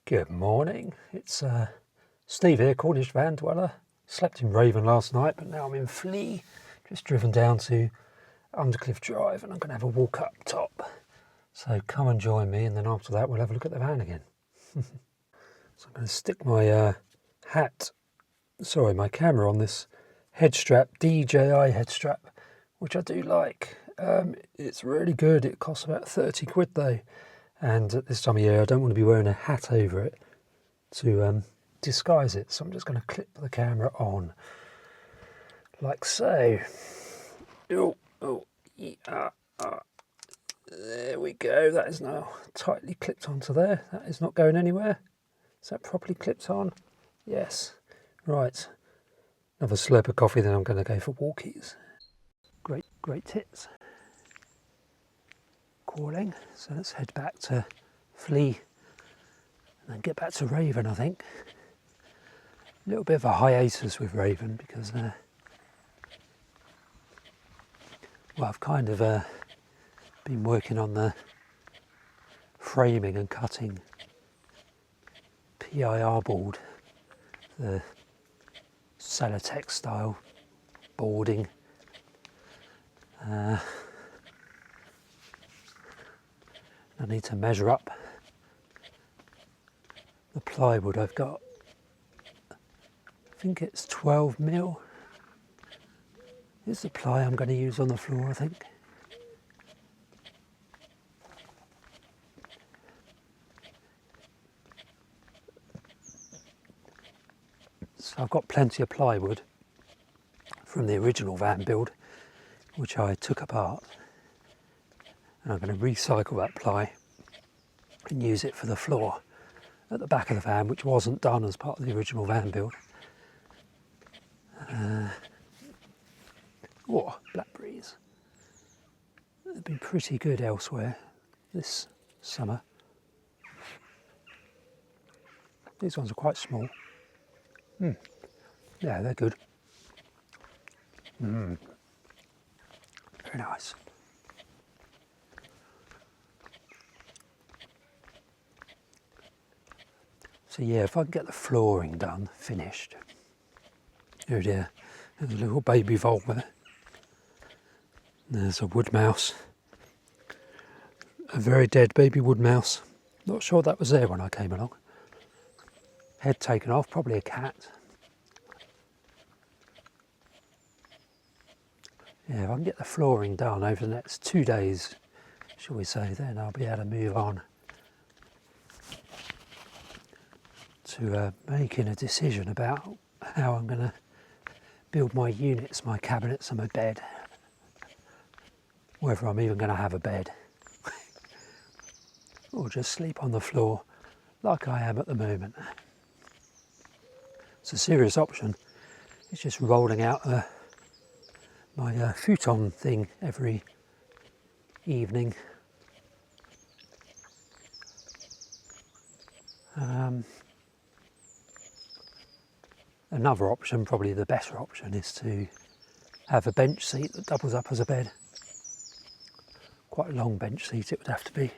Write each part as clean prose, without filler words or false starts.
Good morning, it's Steve here, Cornish van dweller. Slept in Raven last night, but now I'm in Flea. Just driven down to Undercliff Drive and I'm going to have a walk up top. So come and join me, and then after that we'll have a look at the van again. So I'm going to stick my my camera on this head strap, DJI head strap, which I do like. It's really good. It costs about 30 quid though. And at this time of year, I don't want to be wearing a hat over it to disguise it. So I'm just going to clip the camera on, like so. There we go. That is now tightly clipped onto there. That is not going anywhere. Is that properly clipped on? Yes. Right. Another slurp of coffee, then I'm going to go for walkies. Great tits. Calling. So let's head back to Flea and then get back to Raven, I think. A little bit of a hiatus with Raven because I've kind of been working on the framing and cutting PIR board, the Celotex style boarding. I need to measure up the plywood I've got. I think it's 12 mil. It's the ply I'm going to use on the floor, I think. So I've got plenty of plywood from the original Vanbuild, which I took apart. And I'm going to recycle that ply and use it for the floor at the back of the van, which wasn't done as part of the original Vanbuild. Black breeze. They've been pretty good elsewhere this summer. These ones are quite small. Yeah, they're good. Very nice. So yeah, if I can get the flooring done, finished. Oh dear, there's a little baby vole there. There's a wood mouse. A very dead baby wood mouse. Not sure that was there when I came along. Head taken off, probably a cat. Yeah, if I can get the flooring done over the next 2 days, shall we say, then I'll be able to move on to making a decision about how I'm going to build my units, my cabinets and my bed. Whether I'm even going to have a bed or just sleep on the floor like I am at the moment. It's a serious option. It's just rolling out my futon thing every evening. Another option, probably the better option, is to have a bench seat that doubles up as a bed. Quite a long bench seat it would have to be.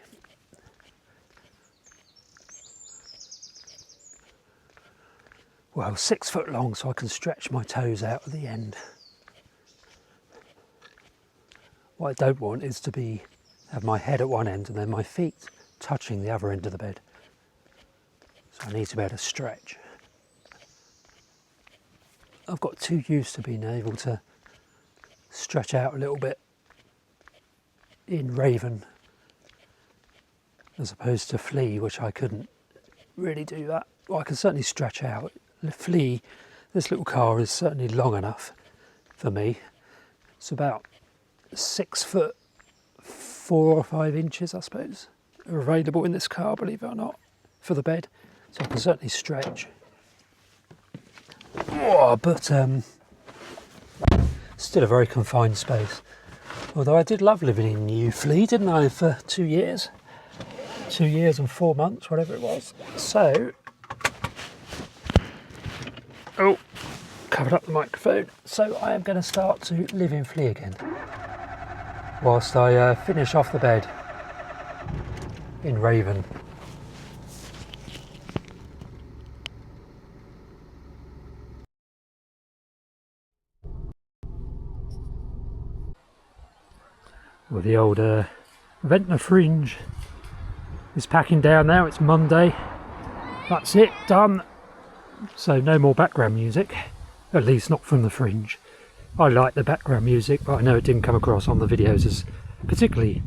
Well, 6 foot long, so I can stretch my toes out at the end. What I don't want is to have my head at one end and then my feet touching the other end of the bed. So I need to be able to stretch. I've got too used to being able to stretch out a little bit in Raven as opposed to Flea, which I couldn't really do that. Well, I can certainly stretch out. Flea, this little car is certainly long enough for me. It's about 6 foot 4 or 5 inches, I suppose, are available in this car, believe it or not, for the bed. So I can certainly stretch. But still a very confined space. Although I did love living in New Flea, didn't I, for 2 years? 2 years and 4 months, whatever it was. So, covered up the microphone. So I am going to start to live in Flea again, whilst I finish off the bed in Raven. Well, the old Ventnor fringe is packing down now. It's Monday. That's it, done. So no more background music, at least not from the fringe. I like the background music, but I know it didn't come across on the videos as particularly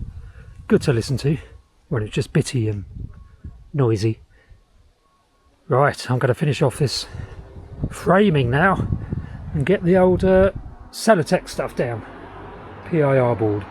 good to listen to when it's just bitty and noisy. Right, I'm going to finish off this framing now and get the old Celotex stuff down. PIR board.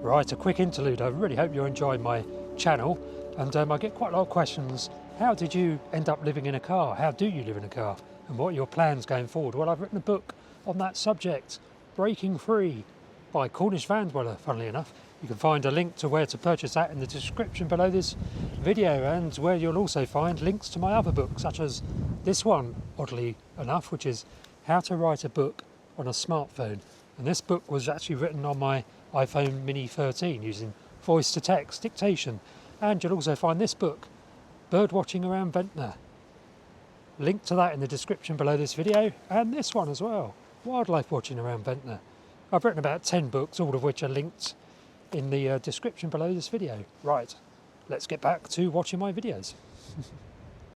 Right, a quick interlude. I really hope you're enjoying my channel, and I get quite a lot of questions. How did you end up living in a car? How do you live in a car? And what are your plans going forward? Well, I've written a book on that subject, Breaking Free, by Cornish van dweller, funnily enough. You can find a link to where to purchase that in the description below this video, and where you'll also find links to my other books, such as this one, oddly enough, which is How to Write a Book on a Smartphone. And this book was actually written on my iPhone Mini 13 using voice to text dictation. And you'll also find this book, Bird Watching Around Ventnor. Link to that in the description below this video, and this one as well, Wildlife Watching Around Ventnor. I've written about 10 books, all of which are linked in the description below this video. Right, let's get back to watching my videos.